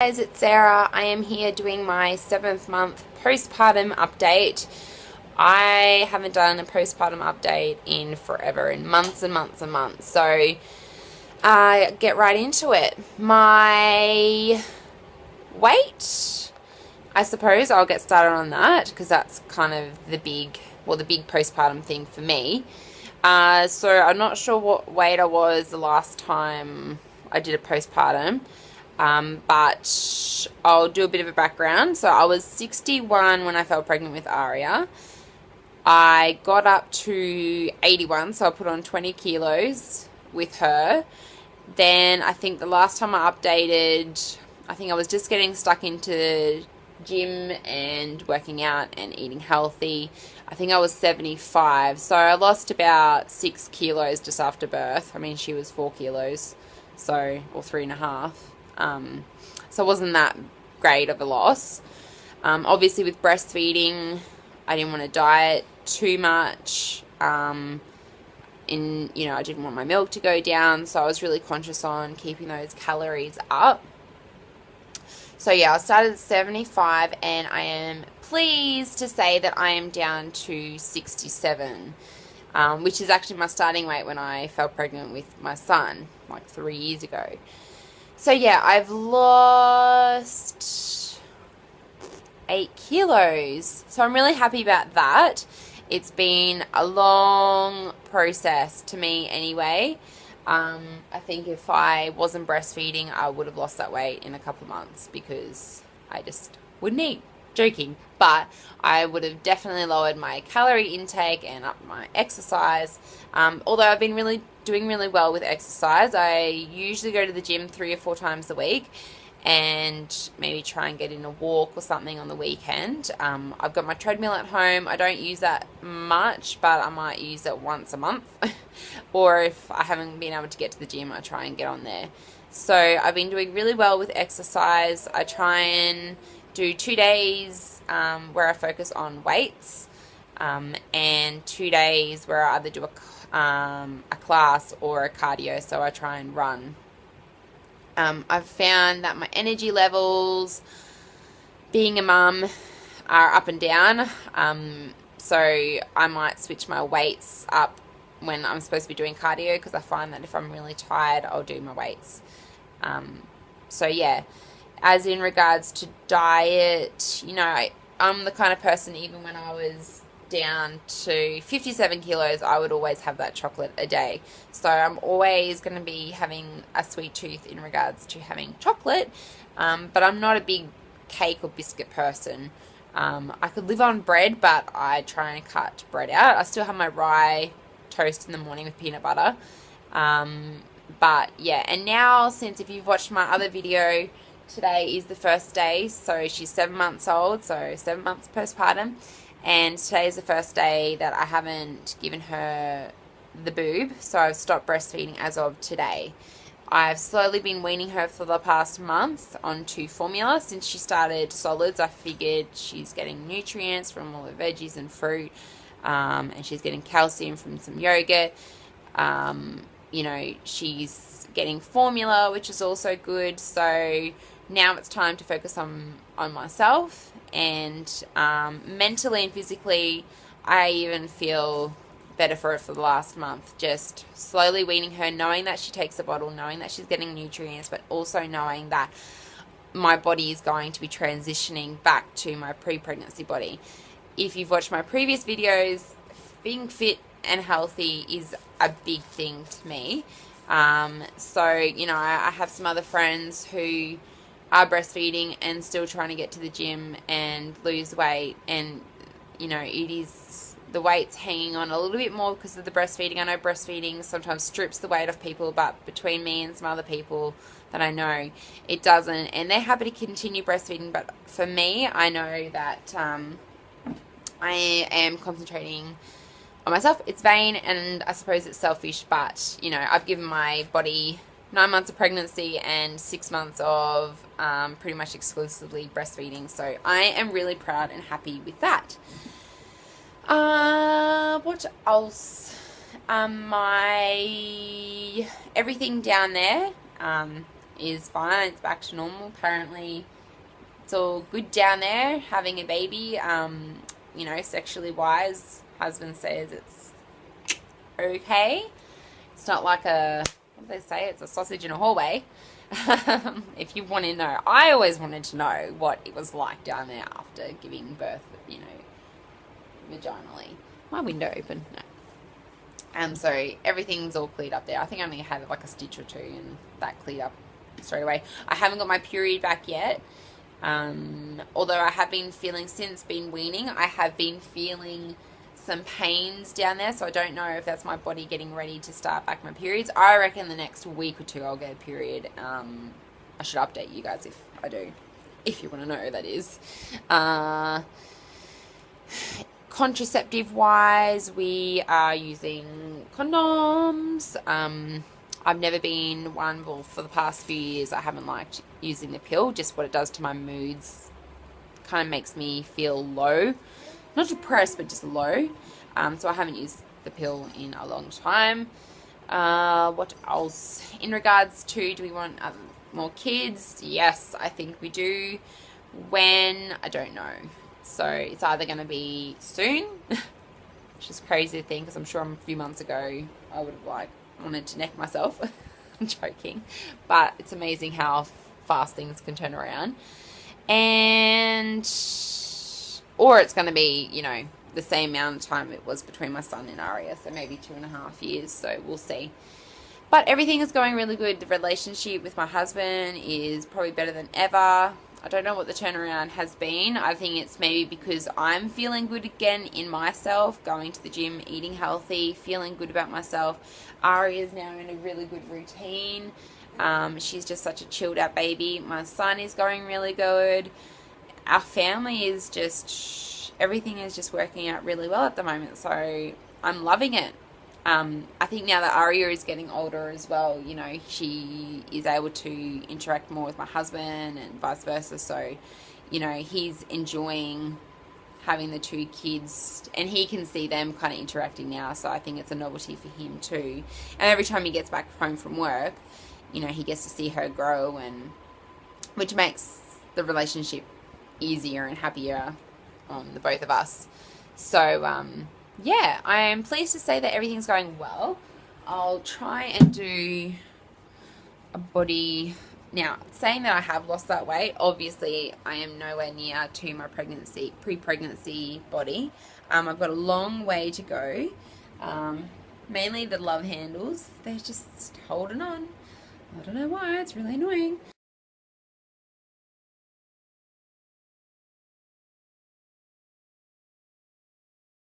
Guys, it's Sarah. I am here doing my 7th month postpartum update. I haven't done a postpartum update in forever, in months and months and months. So, get right into it. My weight, I suppose I'll get started on that because that's kind of the big postpartum thing for me. So I'm not sure what weight I was the last time I did a postpartum. But I'll do a bit of a background. So I was 61 when I fell pregnant with Aria. I got up to 81, so I put on 20 kilos with her. Then I think the last time I updated, I think I was just getting stuck into gym and working out and eating healthy. I think I was 75, so I lost about 6 kilos just after birth. I mean, she was 4 kilos, so, or 3.5. So it wasn't that great of a loss. Obviously with breastfeeding, I didn't want to diet too much. I didn't want my milk to go down, so I was really conscious on keeping those calories up. So yeah, I started at 75 and I am pleased to say that I am down to 67, which is actually my starting weight when I fell pregnant with my son, like 3 years ago. So yeah, I've lost 8 kilos. So I'm really happy about that. It's been a long process to me anyway. I think if I wasn't breastfeeding, I would have lost that weight in a couple of months because I just wouldn't eat. Joking. But I would have definitely lowered my calorie intake and up my exercise. Although I've been doing really well with exercise. I usually go to the gym 3 or 4 times a week and maybe try and get in a walk or something on the weekend. I've got my treadmill at home. I don't use that much, but I might use it once a month. Or if I haven't been able to get to the gym, I try and get on there. So I've been doing really well with exercise. I try and do 2 days where I focus on weights, and 2 days where I either do a class or a cardio, so I try and run. I've found that my energy levels being a mum are up and down, so I might switch my weights up when I'm supposed to be doing cardio because I find that if I'm really tired, I'll do my weights. So yeah, as in regards to diet, I'm the kind of person, even when I was down to 57 kilos, I would always have that chocolate a day. So I'm always going to be having a sweet tooth in regards to having chocolate, but I'm not a big cake or biscuit person. I could live on bread, but I try and cut bread out. I still have my rye toast in the morning with peanut butter. But yeah, and now, since if you've watched my other video, today is the first day, so she's 7 months old, so 7 months postpartum, and today is the first day that I haven't given her the boob, so I've stopped breastfeeding as of today. I've slowly been weaning her for the past month onto formula. Since she started solids, I figured she's getting nutrients from all the veggies and fruit, and she's getting calcium from some yogurt. She's getting formula, which is also good, so now it's time to focus on myself, and mentally and physically I even feel better for it for the last month, just slowly weaning her, knowing that she takes a bottle, knowing that she's getting nutrients, but also knowing that my body is going to be transitioning back to my pre-pregnancy body. If you've watched my previous videos, being fit and healthy is a big thing to me. So I have some other friends who are breastfeeding and still trying to get to the gym and lose weight, and it is, the weight's hanging on a little bit more because of the breastfeeding. I know breastfeeding sometimes strips the weight off people, but between me and some other people that I know, it doesn't, and they're happy to continue breastfeeding. But for me, I know that I am concentrating on myself. It's vain, and I suppose it's selfish, but I've given my body 9 months of pregnancy and 6 months of pretty much exclusively breastfeeding, so I am really proud and happy with that. What else? My everything down there is fine. It's back to normal. Apparently, it's all good down there, having a baby. You know, sexually wise, husband says it's okay. It's not like a, what do they say? It's a sausage in a hallway. If you want to know, I always wanted to know what it was like down there after giving birth, you know, vaginally. My window open? No. So everything's all cleared up there. I think I only had like a stitch or two and that cleared up straight away. I haven't got my period back yet. Although I have been feeling, since been weaning, I have been feeling some pains down there, so I don't know if that's my body getting ready to start back my periods. I reckon the next week or two I'll get a period. I should update you guys if I do, if you want to know, that is. Contraceptive wise, we are using condoms. I've never been one, well, for the past few years I haven't liked using the pill, just what it does to my moods. Kind of makes me feel low. Not depressed, but just low. So I haven't used the pill in a long time. What else? In regards to, do we want more kids? Yes, I think we do. When? I don't know. So it's either going to be soon, which is crazy to think, because I'm sure a few months ago I would have wanted to neck myself. I'm joking. But it's amazing how fast things can turn around. Or it's going to be, you know, the same amount of time it was between my son and Aria, so maybe 2.5 years, so we'll see. But everything is going really good. The relationship with my husband is probably better than ever. I don't know what the turnaround has been. I think it's maybe because I'm feeling good again in myself, going to the gym, eating healthy, feeling good about myself. Aria is now in a really good routine. She's just such a chilled out baby. My son is going really good. Our family is just, everything is just working out really well at the moment, so I'm loving it. I think now that Aria is getting older as well, you know, she is able to interact more with my husband and vice versa, so, you know, he's enjoying having the two kids, and he can see them kind of interacting now, so I think it's a novelty for him too. And every time he gets back home from work, you know, he gets to see her grow, and which makes the relationship easier and happier on the both of us. So yeah, I am pleased to say that everything's going well. I'll try and do a body now. Saying that I have lost that weight, obviously I am nowhere near to my pre-pregnancy body. I've got a long way to go. Mainly the love handles, they're just holding on. I don't know why, it's really annoying.